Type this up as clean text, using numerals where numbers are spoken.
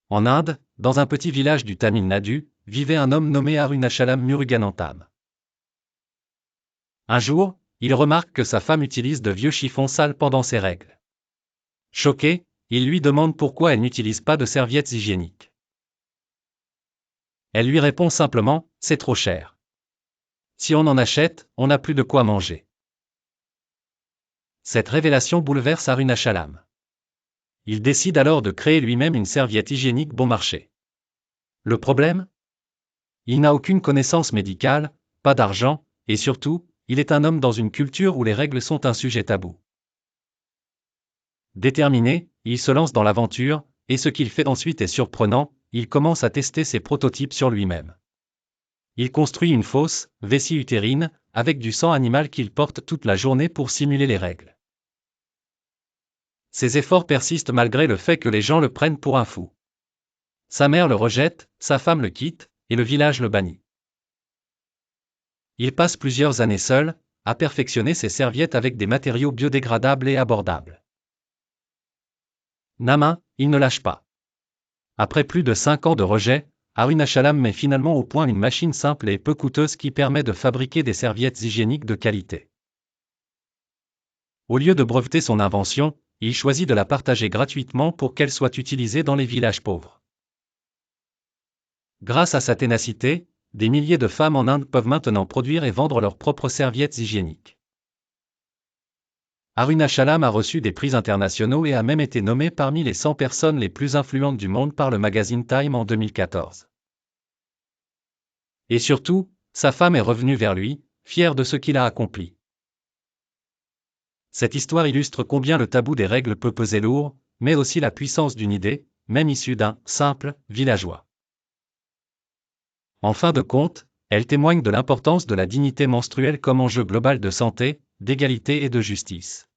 En Inde, dans un petit village du Tamil Nadu, vivait un homme nommé Arunachalam Muruganantham. Un jour, il remarque que sa femme utilise de vieux chiffons sales pendant ses règles. Choqué, il lui demande pourquoi elle n'utilise pas de serviettes hygiéniques. Elle lui répond simplement, c'est trop cher. Si on en achète, on n'a plus de quoi manger. Cette révélation bouleverse Arunachalam. Il décide alors de créer lui-même une serviette hygiénique bon marché. Le problème ? Il n'a aucune connaissance médicale, pas d'argent, et surtout, il est un homme dans une culture où les règles sont un sujet tabou. Déterminé, il se lance dans l'aventure, et ce qu'il fait ensuite est surprenant, il commence à tester ses prototypes sur lui-même. Il construit une fausse vessie utérine, avec du sang animal qu'il porte toute la journée pour simuler les règles. Ses efforts persistent malgré le fait que les gens le prennent pour un fou. Sa mère le rejette, sa femme le quitte, et le village le bannit. Il passe plusieurs années seul, à perfectionner ses serviettes avec des matériaux biodégradables et abordables. Namin, il ne lâche pas. Après plus de 5 ans de rejet, Arunachalam met finalement au point une machine simple et peu coûteuse qui permet de fabriquer des serviettes hygiéniques de qualité. Au lieu de breveter son invention, il choisit de la partager gratuitement pour qu'elle soit utilisée dans les villages pauvres. Grâce à sa ténacité, des milliers de femmes en Inde peuvent maintenant produire et vendre leurs propres serviettes hygiéniques. Arunachalam a reçu des prix internationaux et a même été nommé parmi les 100 personnes les plus influentes du monde par le magazine Time en 2014. Et surtout, sa femme est revenue vers lui, fière de ce qu'il a accompli. Cette histoire illustre combien le tabou des règles peut peser lourd, mais aussi la puissance d'une idée, même issue d'un simple villageois. En fin de compte, elle témoigne de l'importance de la dignité menstruelle comme enjeu global de santé, d'égalité et de justice.